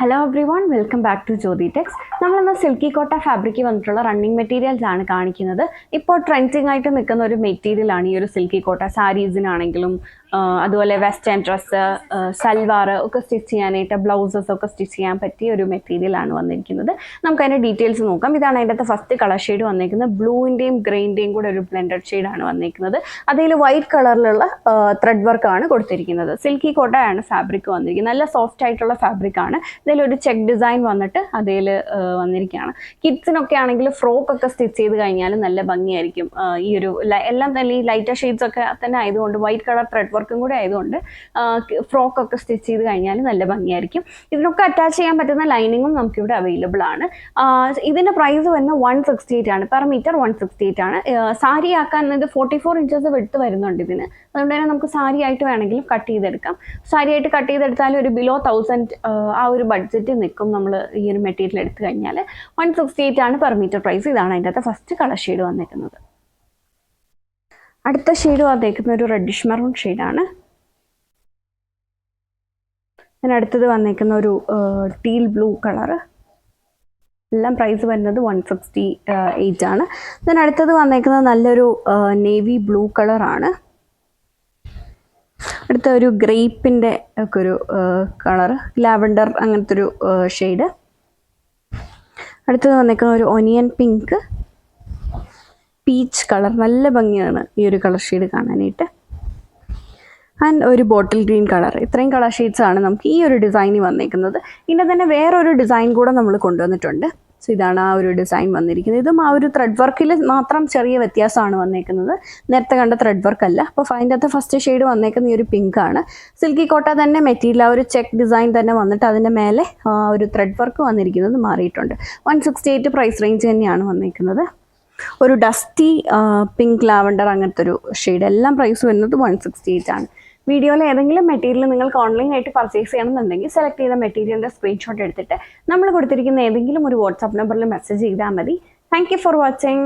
Hello everyone, welcome back to Jyothi Tex. നമ്മളിന്ന് silky Kota ഫാബ്രിക്കിൽ വന്നിട്ടുള്ള റണ്ണിങ് മെറ്റീരിയൽസ് ആണ് കാണിക്കുന്നത്. ഇപ്പോൾ ട്രെൻഡിങ് ആയിട്ട് നിൽക്കുന്ന ഒരു മെറ്റീരിയലാണ് ഈ ഒരു സിൽക്കി കോട്ട. സാരീസിനാണെങ്കിലും അതുപോലെ വെസ്റ്റേൺ ഡ്രസ്സ്, സൽവാർ ഒക്കെ സ്റ്റിച്ച് ചെയ്യാനായിട്ട്, ബ്ലൗസസ് ഒക്കെ സ്റ്റിച്ച് ചെയ്യാൻ പറ്റിയ ഒരു മെറ്റീരിയലാണ് വന്നിരിക്കുന്നത്. നമുക്ക് അതിൻ്റെ ഡീറ്റെയിൽസ് നോക്കാം. ഇതാണ് അതിൻ്റെ അകത്ത് ഫസ്റ്റ് കളർ ഷെയ്ഡ് വന്നിരിക്കുന്നത്. ബ്ലൂവിൻ്റെയും ഗ്രേൻ്റെയും കൂടെ ഒരു ബ്ലെൻഡഡ് ഷെയ്ഡാണ് വന്നിരിക്കുന്നത്. അതിൽ വൈറ്റ് കളറിലുള്ള ത്രെഡ് വർക്കാണ് കൊടുത്തിരിക്കുന്നത്. സിൽക്കി കോട്ടയാണ് ഫാബ്രിക് വന്നിരിക്കുന്നത്. നല്ല സോഫ്റ്റ് ആയിട്ടുള്ള ഫാബ്രിക് ആണ്. ഇതിലൊരു ചെക്ക് ഡിസൈൻ വന്നിട്ട് അതിൽ വന്നിരിക്കുകയാണ്. കിഡ്സിനൊക്കെ ആണെങ്കിൽ ഫ്രോക്ക് ഒക്കെ സ്റ്റിച്ച് ചെയ്ത് കഴിഞ്ഞാൽ നല്ല ഭംഗിയായിരിക്കും. ഈ ഒരു എല്ലാം തന്നെ ഈ ലൈറ്റർ ഷെയ്ഡ്സ് ഒക്കെ തന്നെ ആയതുകൊണ്ട്, വൈറ്റ് കളർ ത്രെഡ് വർക്കും കൂടെ ആയതുകൊണ്ട് ഫ്രോക്ക് ഒക്കെ സ്റ്റിച്ച് ചെയ്ത് കഴിഞ്ഞാൽ നല്ല ഭംഗിയായിരിക്കും. ഇതിനൊക്കെ അറ്റാച്ച് ചെയ്യാൻ പറ്റുന്ന ലൈനിങ്ങും നമുക്കിവിടെ അവൈലബിൾ ആണ്. ഇതിൻ്റെ പ്രൈസ് വരുന്നത് 168 ആണ്. പെർ മീറ്റർ 168 ആണ്. സാരി ആക്കാൻ ഇത് 44 ഇഞ്ചസ് വെടുത്ത് വരുന്നുണ്ട് ഇതിന്. അതുകൊണ്ട് തന്നെ നമുക്ക് സാരി ആയിട്ട് വേണമെങ്കിലും കട്ട് ചെയ്തെടുക്കാം. സാരി ആയിട്ട് കട്ട് ചെയ്തെടുത്താൽ ഒരു ബിലോ 1000 ആ ഒരു ബഡ്ജറ്റ് നിൽക്കും നമ്മൾ ഈ ഒരു മെറ്റീരിയൽ എടുത്തു കഴിഞ്ഞാൽ. 168 ആണ് പെർ മീറ്റർ പ്രൈസ്. ഇതാണ് അതിൻ്റെ അകത്ത് ഫസ്റ്റ് കളർ ഷെയ്ഡ് വന്നിരിക്കുന്നത്. അടുത്ത ഷെയ്ഡ് വന്നേക്കുന്ന ഒരു റെഡിഷ് മെറൂൺ ഷെയ്ഡാണ്. അടുത്തത് വന്നേക്കുന്ന ഒരു ടീൽ ബ്ലൂ കളറ്. എല്ലാം പ്രൈസ് വരുന്നത് 168 ആണ്. അടുത്തത് വന്നേക്കുന്നത് നല്ലൊരു നേവി ബ്ലൂ കളറാണ്. അടുത്ത ഒരു ഗ്രേപ്പിൻ്റെ ഒക്കെ ഒരു കളർ, ലാവൻഡർ അങ്ങനത്തെ ഒരു ഷെയ്ഡ്. അടുത്തത് വന്നേക്കുന്ന ഒരു ഒനിയൻ പിങ്ക്, പീച്ച് കളർ. നല്ല ഭംഗിയാണ് ഈ ഒരു കളർ ഷെയ്ഡ് കാണാനായിട്ട്. ആൻഡ് ഒരു ബോട്ടിൽ ഗ്രീൻ കളർ. ഇത്രയും കളർ ഷെയ്ഡ്സ് ആണ് നമുക്ക് ഈ ഒരു ഡിസൈനിൽ വന്നേക്കുന്നത്. ഇതിൻ്റെ തന്നെ വേറൊരു ഡിസൈൻ കൂടെ നമ്മൾ കൊണ്ടുവന്നിട്ടുണ്ട്. സോ ഇതാണ് ആ ഒരു ഡിസൈൻ വന്നിരിക്കുന്നത്. ഇതും ആ ഒരു ത്രെഡ് വർക്കിൽ മാത്രം ചെറിയ വ്യത്യാസമാണ് വന്നേക്കുന്നത്. നേരത്തെ കണ്ട ത്രെഡ് വർക്ക് അല്ല. അപ്പോൾ അതിൻ്റെ അകത്ത് ഫസ്റ്റ് ഷെയ്ഡ് വന്നേക്കുന്ന ഈ ഒരു പിങ്ക് ആണ്. സിൽക്കി കോട്ട തന്നെ മെറ്റീരിയൽ, ആ ഒരു ചെക്ക് ഡിസൈൻ തന്നെ വന്നിട്ട് അതിൻ്റെ മേലെ ഒരു ത്രെഡ് വർക്ക് വന്നിരിക്കുന്നത് മാറിയിട്ടുണ്ട്. 168 പ്രൈസ് റേഞ്ച് തന്നെയാണ് വന്നിരിക്കുന്നത്. ഒരു ഡസ്റ്റി പിങ്ക് ലാവൻഡർ അങ്ങനത്തെ ഒരു ഷെയ്ഡ്. എല്ലാം പ്രൈസ് വരുന്നത് 168 ആണ്. വീഡിയോയിൽ ഏതെങ്കിലും മെറ്റീരിയൽ നിങ്ങൾക്ക് ഓൺലൈനായിട്ട് പർച്ചേസ് ചെയ്യണമെന്നുണ്ടെങ്കിൽ സെലക്ട് ചെയ്ത മെറ്റീരിയലിൻ്റെ സ്ക്രീൻഷോട്ട് എടുത്തിട്ട് നമ്മൾ കൊടുത്തിരിക്കുന്ന ഏതെങ്കിലും ഒരു വാട്സാപ്പ് നമ്പറിൽ മെസ്സേജ് ചെയ്താൽ മതി. Thank you for watching.